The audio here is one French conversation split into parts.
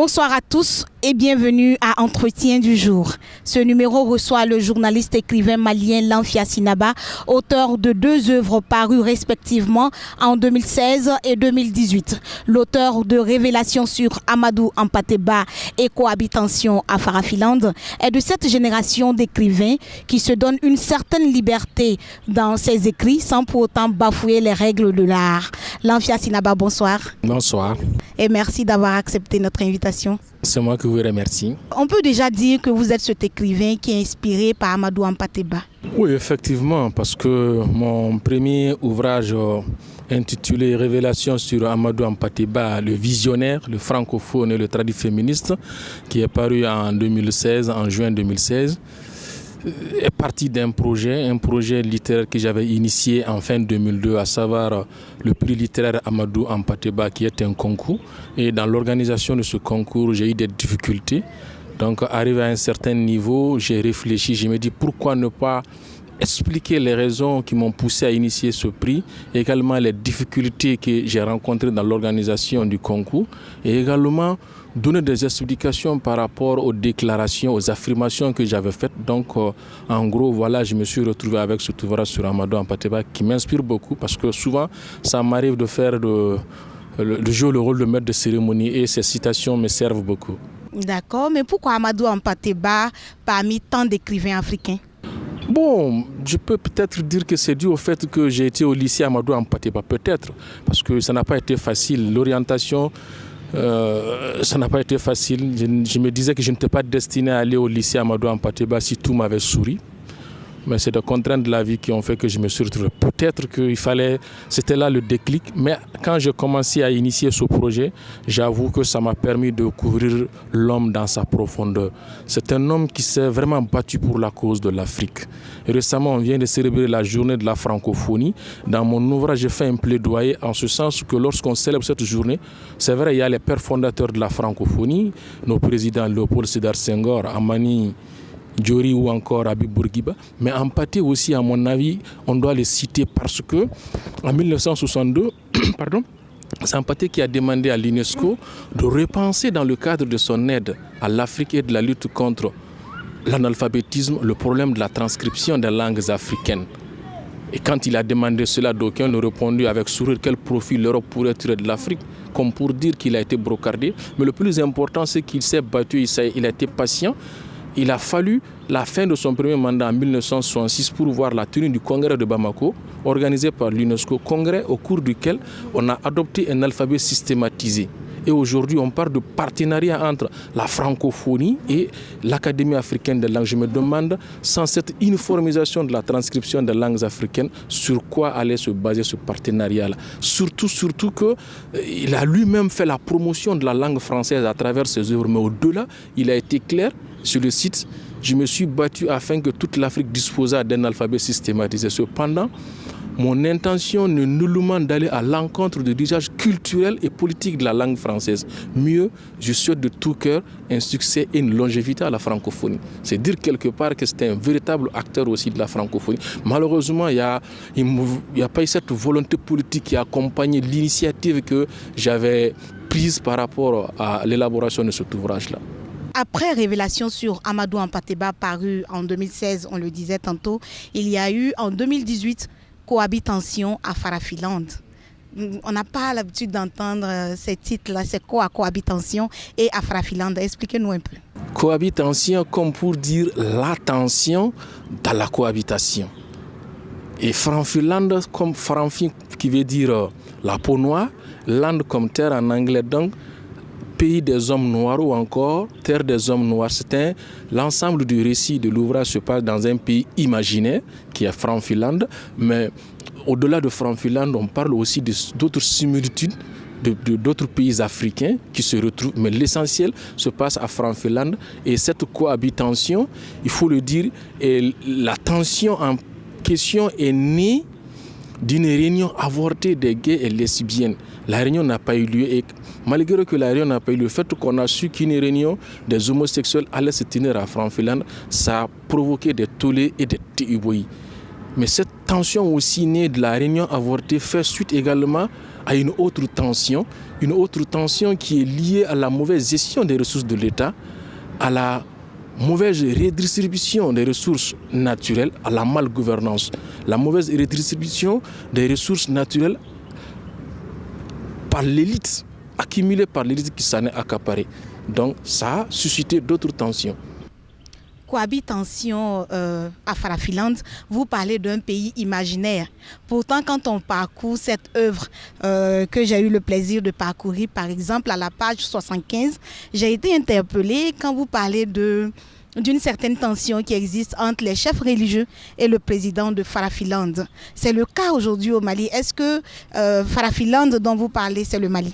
Bonsoir à tous et bienvenue à Entretien du jour. Ce numéro reçoit le journaliste écrivain malien Lamfia Sinaba, auteur de 2 œuvres parues respectivement en 2016 et 2018. L'auteur de Révélations sur Amadou Hampâté-Bâ et Cohabitation à Farafiland est de cette génération d'écrivains qui se donnent une certaine liberté dans ses écrits sans pour autant bafouer les règles de l'art. Lamfia Sinaba, bonsoir. Bonsoir. Et merci d'avoir accepté notre invitation. C'est moi qui vous remercie. On peut déjà dire que vous êtes cet écrivain qui est inspiré par Amadou Hampâté-Bâ. Oui, effectivement, parce que mon premier ouvrage intitulé Révélations sur Amadou Hampâté-Bâ, le visionnaire, le francophone et le tradiféministe, qui est paru en 2016, en juin 2016, est parti d'un projet littéraire que j'avais initié en fin 2002, à savoir le prix littéraire Amadou Hampâté-Bâ, qui est un concours. Et dans l'organisation de ce concours, j'ai eu des difficultés. Donc, arrivé à un certain niveau, j'ai réfléchi, je me dis pourquoi ne pas expliquer les raisons qui m'ont poussé à initier ce prix, également les difficultés que j'ai rencontrées dans l'organisation du concours, et également donner des explications par rapport aux déclarations, aux affirmations que j'avais faites. Donc, en gros, voilà, je me suis retrouvé avec cet ouvrage sur Amadou Hampâté-Bâ qui m'inspire beaucoup parce que souvent, ça m'arrive de faire de jouer le rôle de maître de cérémonie et ces citations me servent beaucoup. D'accord, mais pourquoi Amadou Hampâté-Bâ parmi tant d'écrivains africains? Bon, je peux peut-être dire que c'est dû au fait que j'ai été au lycée Amadou Hampâté-Bâ, peut-être, parce que ça n'a pas été facile. L'orientation, ça n'a pas été facile. Je me disais que je n'étais pas destiné à aller au lycée Amadou Hampâté-Bâ si tout m'avait souri. Mais c'est des contraintes de la vie qui ont fait que je me suis retrouvé. Peut-être qu'il fallait, c'était là le déclic. Mais quand j'ai commencé à initier ce projet, j'avoue que ça m'a permis de couvrir l'homme dans sa profondeur. C'est un homme qui s'est vraiment battu pour la cause de l'Afrique. Et récemment, on vient de célébrer la journée de la francophonie. Dans mon ouvrage, j'ai fait un plaidoyer en ce sens que lorsqu'on célèbre cette journée, c'est vrai, il y a les pères fondateurs de la francophonie, nos présidents Léopold Sédar Senghor, Amani Diori ou encore Habib Bourguiba, mais Hampâté aussi, à mon avis, on doit les citer parce que en 1962, c'est Hampâté qui a demandé à l'UNESCO de repenser dans le cadre de son aide à l'Afrique et de la lutte contre l'analphabétisme le problème de la transcription des langues africaines. Et quand il a demandé cela, d'aucuns lui ont répondu avec sourire quel profit l'Europe pourrait tirer de l'Afrique, comme pour dire qu'il a été brocardé. Mais le plus important, c'est qu'il s'est battu, il a été patient. Il a fallu la fin de son premier mandat en 1966 pour voir la tenue du congrès de Bamako, organisé par l'UNESCO, congrès au cours duquel on a adopté un alphabet systématisé. Et aujourd'hui, on parle de partenariat entre la francophonie et l'Académie africaine des langues. Je me demande, sans cette uniformisation de la transcription des langues africaines, sur quoi allait se baser ce partenariat-là. Surtout qu'il a lui-même fait la promotion de la langue française à travers ses œuvres. Mais au-delà, il a été clair sur le site. Je me suis battu afin que toute l'Afrique disposât d'un alphabet systématisé. Cependant, mon intention n'est nullement d'aller à l'encontre de l'usage culturel et politique de la langue française. Mieux, je souhaite de tout cœur un succès et une longévité à la francophonie. C'est dire quelque part que c'est un véritable acteur aussi de la francophonie. Malheureusement, il n'y a pas eu cette volonté politique qui a accompagné l'initiative que j'avais prise par rapport à l'élaboration de cet ouvrage-là. Après Révélations sur Amadou Hampâté-Bâ paru en 2016, on le disait tantôt, il y a eu en 2018 Cohabitation à Farafiland. On n'a pas l'habitude d'entendre ces titres-là. C'est quoi Cohabitation et à Farafiland? Expliquez-nous un peu. Cohabitation comme pour dire l'attention dans la cohabitation. Et Farafiland comme Faramfi qui veut dire la peau noire, land comme terre en anglais, donc pays des hommes noirs ou encore terre des hommes noirs. L'ensemble du récit de l'ouvrage se passe dans un pays imaginaire qui est Farafiland, mais au-delà de Farafiland, on parle aussi d'autres similitudes d'autres pays africains qui se retrouvent, mais l'essentiel se passe à Farafiland. Et cette cohabitation, il faut le dire, la tension en question est née d'une réunion avortée des gays et lesbiennes. La réunion n'a pas eu lieu et malgré que la réunion n'a pas eu lieu, le fait qu'on a su qu'une réunion des homosexuels allait se tenir à Farafiland, ça a provoqué des tollés et des téboïs. Mais cette tension aussi née de la réunion avortée fait suite également à une autre tension qui est liée à la mauvaise gestion des ressources de l'État, à la mauvaise redistribution des ressources naturelles, à la malgouvernance. La mauvaise redistribution des ressources naturelles par l'élite, accumulée par l'élite qui s'en est accaparée. Donc ça a suscité d'autres tensions. Cohabitation à Farafiland, vous parlez d'un pays imaginaire. Pourtant, quand on parcourt cette œuvre que j'ai eu le plaisir de parcourir, par exemple à la page 75, j'ai été interpellée quand vous parlez d'une certaine tension qui existe entre les chefs religieux et le président de Farafiland. C'est le cas aujourd'hui au Mali. Est-ce que Farafiland dont vous parlez, c'est le Mali?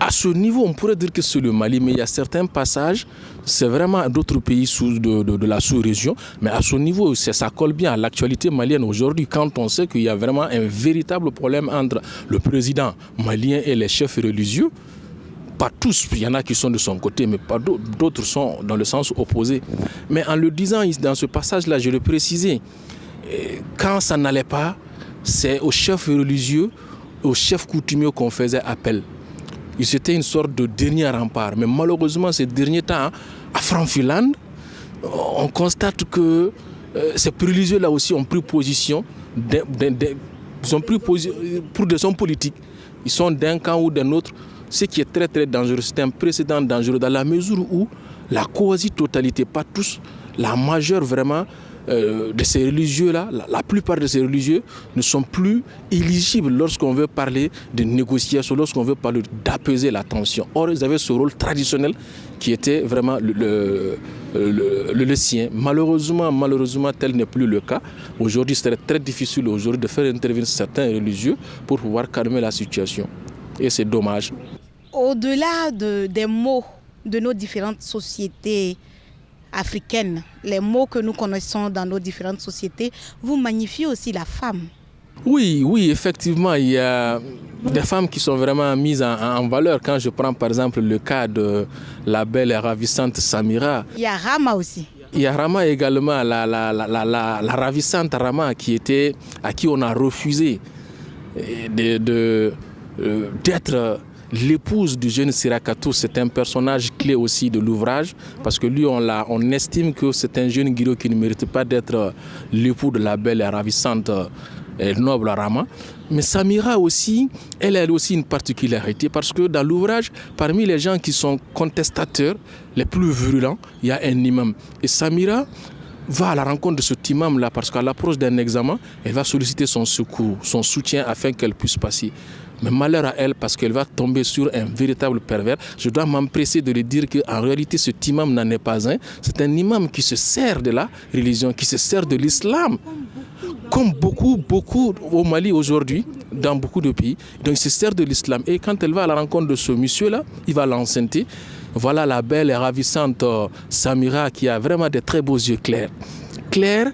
À ce niveau, on pourrait dire que c'est le Mali, mais il y a certains passages, c'est vraiment d'autres pays de la sous-région. Mais à ce niveau, ça colle bien à l'actualité malienne aujourd'hui, quand on sait qu'il y a vraiment un véritable problème entre le président malien et les chefs religieux. Pas tous, il y en a qui sont de son côté, mais pas d'autres sont dans le sens opposé. Mais en le disant dans ce passage-là, je le précisais, quand ça n'allait pas, c'est aux chefs religieux, aux chefs coutumiers qu'on faisait appel. C'était une sorte de dernier rempart. Mais malheureusement, ces derniers temps, à Farafiland, on constate que ces religieux-là aussi ont pris position, pour des hommes politiques. Ils sont d'un camp ou d'un autre, ce qui est très très dangereux. C'est un précédent dangereux dans la mesure où la quasi-totalité, pas tous, la majeure vraiment de ces religieux-là, la plupart de ces religieux ne sont plus éligibles lorsqu'on veut parler de négociation, lorsqu'on veut parler d'apaiser la tension. Or, ils avaient ce rôle traditionnel qui était vraiment le sien. Malheureusement, tel n'est plus le cas. Aujourd'hui, c'est très difficile de faire intervenir certains religieux pour pouvoir calmer la situation. Et c'est dommage. Au-delà des mots de nos différentes sociétés africaines, les mots que nous connaissons dans nos différentes sociétés, vous magnifiez aussi la femme. Oui, effectivement, il y a des femmes qui sont vraiment mises en valeur. Quand je prends par exemple le cas de la belle et ravissante Samira. Il y a Rama aussi. Il y a Rama également, la ravissante Rama à qui on a refusé d'être l'épouse du jeune Sirakatou. C'est un personnage clé aussi de l'ouvrage parce que lui, on estime que c'est un jeune guerrier qui ne mérite pas d'être l'époux de la belle et ravissante et noble Rama. Mais Samira aussi, elle a aussi une particularité parce que dans l'ouvrage, parmi les gens qui sont contestateurs, les plus virulents, il y a un imam. Et Samira va à la rencontre de cet imam-là parce qu'à l'approche d'un examen, elle va solliciter son secours, son soutien afin qu'elle puisse passer. Mais malheur à elle parce qu'elle va tomber sur un véritable pervers. Je dois m'empresser de lui dire qu'en réalité, cet imam n'en est pas un. C'est un imam qui se sert de la religion, qui se sert de l'islam. Comme beaucoup au Mali aujourd'hui, dans beaucoup de pays. Donc il se sert de l'islam. Et quand elle va à la rencontre de ce monsieur-là, il va l'enceinter. Voilà la belle et ravissante Samira qui a vraiment de très beaux yeux clairs. Clairs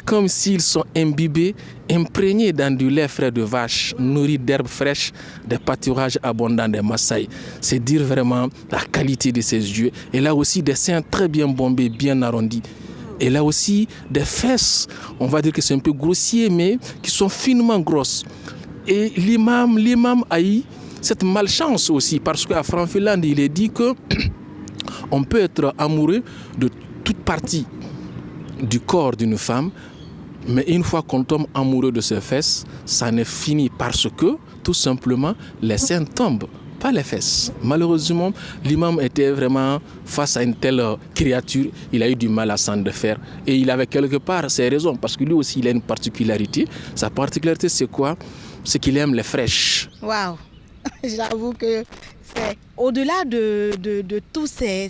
comme s'ils sont imbibés, imprégnés dans du lait frais de vache, nourris d'herbes fraîches, des pâturages abondants des Maasai. C'est dire vraiment la qualité de ses yeux. Et là aussi des seins très bien bombés, bien arrondis. Et là aussi des fesses, on va dire que c'est un peu grossier, mais qui sont finement grosses. Et l'imam a eu cette malchance aussi, parce qu'à Farafiland, il est dit que on peut être amoureux de toute partie du corps d'une femme, mais une fois qu'on tombe amoureux de ses fesses, ça n'est fini parce que, tout simplement, les seins tombent, pas les fesses. Malheureusement, l'imam était vraiment face à une telle créature, il a eu du mal à s'en défaire. Et il avait quelque part ses raisons, parce que lui aussi, il a une particularité. Sa particularité, c'est quoi? C'est qu'il aime les fraîches. Waouh! J'avoue que c'est au-delà de tous ces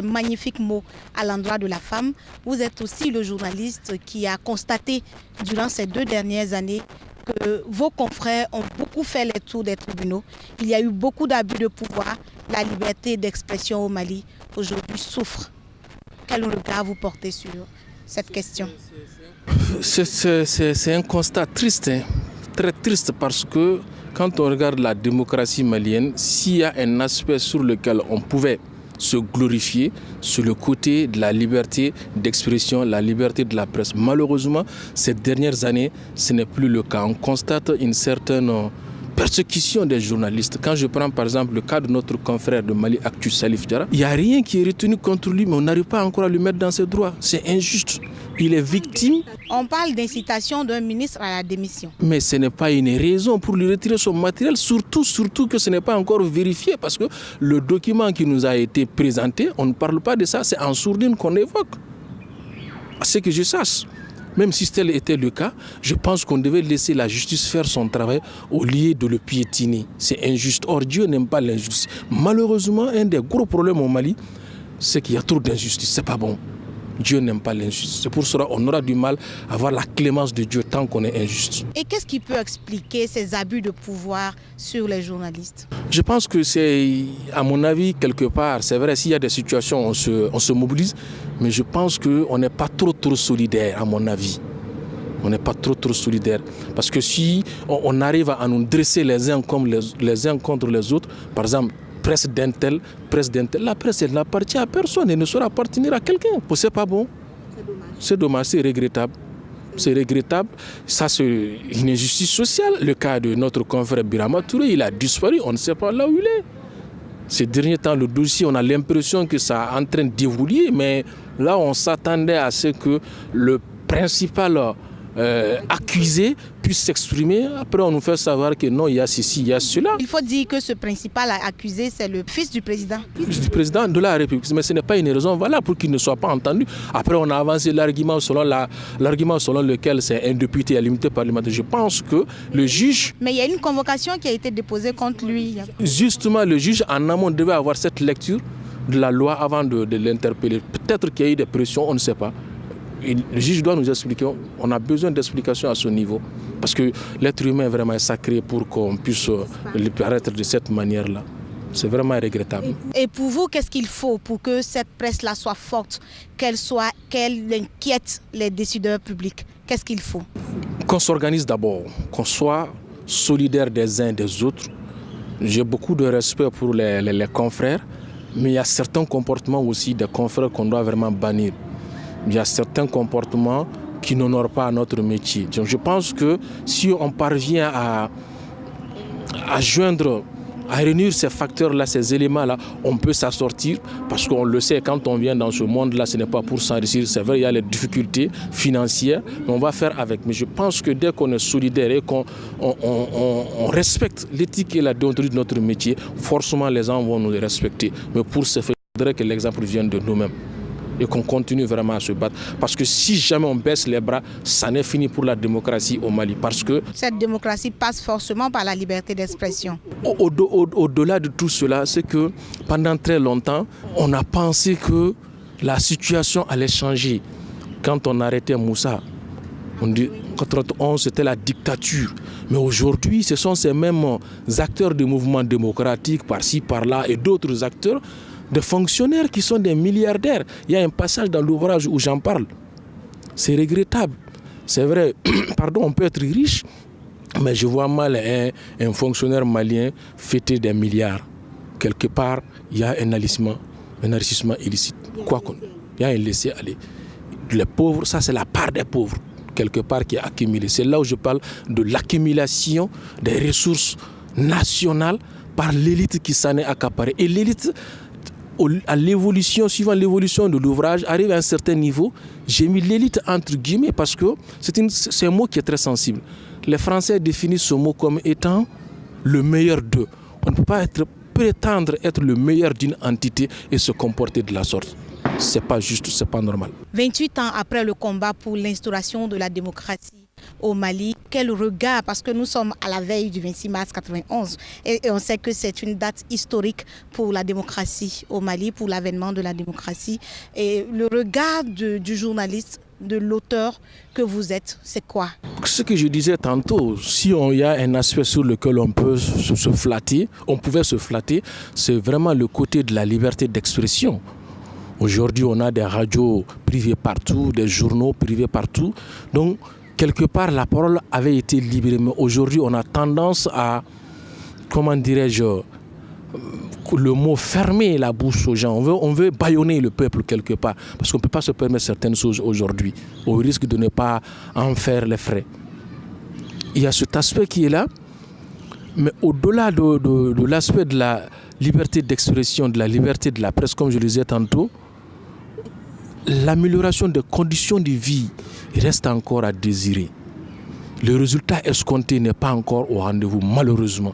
magnifiques mots à l'endroit de la femme, vous êtes aussi le journaliste qui a constaté durant ces 2 dernières années que vos confrères ont beaucoup fait les tours des tribunaux. Il y a eu beaucoup d'abus de pouvoir. La liberté d'expression au Mali aujourd'hui souffre. Quel regard vous portez sur cette question? C'est un constat triste, très triste parce que quand on regarde la démocratie malienne, s'il y a un aspect sur lequel on pouvait se glorifier, c'est le côté de la liberté d'expression, la liberté de la presse. Malheureusement, ces dernières années, ce n'est plus le cas. On constate une certaine persécution des journalistes. Quand je prends par exemple le cas de notre confrère de Mali Actu, Salif Diarra, il n'y a rien qui est retenu contre lui, mais on n'arrive pas encore à lui mettre dans ses droits. C'est injuste. Il est victime. On parle d'incitation d'un ministre à la démission. Mais ce n'est pas une raison pour lui retirer son matériel, surtout que ce n'est pas encore vérifié, parce que le document qui nous a été présenté, on ne parle pas de ça, c'est en sourdine qu'on évoque. À ce que je sache. Même si tel était le cas, je pense qu'on devait laisser la justice faire son travail au lieu de le piétiner. C'est injuste. Or, Dieu n'aime pas l'injustice. Malheureusement, un des gros problèmes au Mali, c'est qu'il y a trop d'injustice. C'est pas bon. Dieu n'aime pas l'injustice. C'est pour cela qu'on aura du mal à avoir la clémence de Dieu tant qu'on est injuste. Et qu'est-ce qui peut expliquer ces abus de pouvoir sur les journalistes? Je pense que c'est, à mon avis, quelque part, c'est vrai, s'il y a des situations, on se mobilise, mais je pense qu'on n'est pas trop solidaire, à mon avis. On n'est pas trop solidaire. Parce que si on arrive à nous dresser les uns contre les autres, par exemple, presse d'un tel, la presse, elle n'appartient à personne, elle ne saura appartenir à quelqu'un. C'est pas bon. C'est dommage, c'est regrettable. C'est regrettable. Ça, c'est une injustice sociale. Le cas de notre confrère Birama Touré, il a disparu, on ne sait pas là où il est. Ces derniers temps, le dossier, on a l'impression que ça est en train d'évoluer, mais là, on s'attendait à ce que le principal accusé puisse s'exprimer. Après, on nous fait savoir que non, il y a ceci, il y a cela. Il faut dire que ce principal accusé, c'est le fils du président. Du président de la République. Mais ce n'est pas une raison valable pour qu'il ne soit pas entendu. Après, on a avancé l'argument selon lequel c'est un député à l'immunité parlementaire. Je pense que le juge... Mais il y a une convocation qui a été déposée contre lui. Justement, le juge en amont devait avoir cette lecture de la loi avant de l'interpeller. Peut-être qu'il y a eu des pressions, on ne sait pas. Le juge doit nous expliquer, on a besoin d'explications à ce niveau. Parce que l'être humain est vraiment sacré pour qu'on puisse le paraître de cette manière-là. C'est vraiment regrettable. Et pour vous, qu'est-ce qu'il faut pour que cette presse-là soit forte, qu'elle inquiète les décideurs publics? Qu'est-ce qu'il faut? Qu'on s'organise d'abord, qu'on soit solidaire des uns des autres. J'ai beaucoup de respect pour les confrères, mais il y a certains comportements aussi des confrères qu'on doit vraiment bannir. Il y a certains comportements qui n'honorent pas notre métier. Donc je pense que si on parvient à réunir ces facteurs-là, ces éléments-là, on peut s'assortir parce qu'on le sait, quand on vient dans ce monde-là, ce n'est pas pour s'enrichir. C'est vrai, il y a les difficultés financières, mais on va faire avec. Mais je pense que dès qu'on est solidaire et qu'on respecte l'éthique et la déontologie de notre métier, forcément les gens vont nous respecter. Mais pour ce faire, il faudrait que l'exemple vienne de nous-mêmes. Et qu'on continue vraiment à se battre. Parce que si jamais on baisse les bras, ça n'est fini pour la démocratie au Mali. Parce que cette démocratie passe forcément par la liberté d'expression. Au-delà de tout cela, c'est que pendant très longtemps, on a pensé que la situation allait changer. Quand on arrêtait Moussa, on dit qu'en 1991, c'était la dictature. Mais aujourd'hui, ce sont ces mêmes acteurs du mouvement démocratique, par-ci, par-là, et d'autres acteurs, des fonctionnaires qui sont des milliardaires. Il y a un passage dans l'ouvrage où j'en parle. C'est regrettable. C'est vrai, pardon, on peut être riche, mais je vois mal un fonctionnaire malien fêter des milliards. Quelque part, il y a un enrichissement illicite. Il y a un laisser-aller. Les pauvres, ça c'est la part des pauvres, quelque part qui est accumulée. C'est là où je parle de l'accumulation des ressources nationales par l'élite qui s'en est accaparée. Et l'élite, suivant l'évolution de l'ouvrage, arrive à un certain niveau. J'ai mis l'élite entre guillemets parce que c'est un mot qui est très sensible. Les Français définissent ce mot comme étant le meilleur d'eux. On ne peut pas prétendre être le meilleur d'une entité et se comporter de la sorte. C'est pas juste, c'est pas normal. 28 ans après le combat pour l'instauration de la démocratie au Mali, quel regard, parce que nous sommes à la veille du 26 mars 1991 et on sait que c'est une date historique pour la démocratie au Mali, pour l'avènement de la démocratie. Et le regard du journaliste, de l'auteur que vous êtes, c'est quoi? Ce que je disais tantôt, si il y a un aspect sur lequel on peut se flatter, on pouvait se flatter, c'est vraiment le côté de la liberté d'expression. Aujourd'hui, on a des radios privées partout, des journaux privés partout. Donc, quelque part, la parole avait été libérée. Mais aujourd'hui, on a tendance à, comment dirais-je, le mot fermer la bouche aux gens. On veut bâillonner le peuple quelque part. Parce qu'on ne peut pas se permettre certaines choses aujourd'hui, au risque de ne pas en faire les frais. Il y a cet aspect qui est là. Mais au-delà de l'aspect de la liberté d'expression, de la liberté de la presse, comme je le disais tantôt, l'amélioration des conditions de vie reste encore à désirer. Le résultat escompté n'est pas encore au rendez-vous, malheureusement.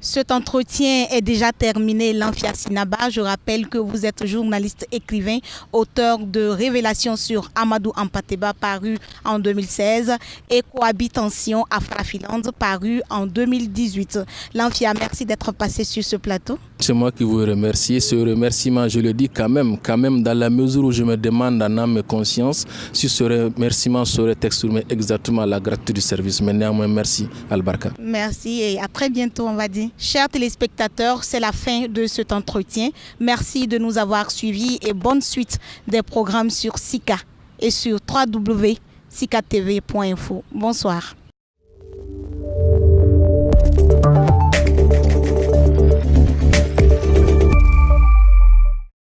Cet entretien est déjà terminé, Lamphia Sinaba. Je rappelle que vous êtes journaliste, écrivain, auteur de Révélations sur Amadou Hampâté-Bâ, paru en 2016, et Cohabitation Afrafilande, paru en 2018. Lamphia, merci d'être passé sur ce plateau. C'est moi qui vous remercie. Ce remerciement, je le dis quand même dans la mesure où je me demande en âme et conscience si ce remerciement serait exprimé exactement à la gratuité du service. Mais néanmoins, merci, Albarka. Merci et à très bientôt, on va dire. Chers téléspectateurs, c'est la fin de cet entretien. Merci de nous avoir suivis et bonne suite des programmes sur Sika et sur www.sikatv.info. Bonsoir.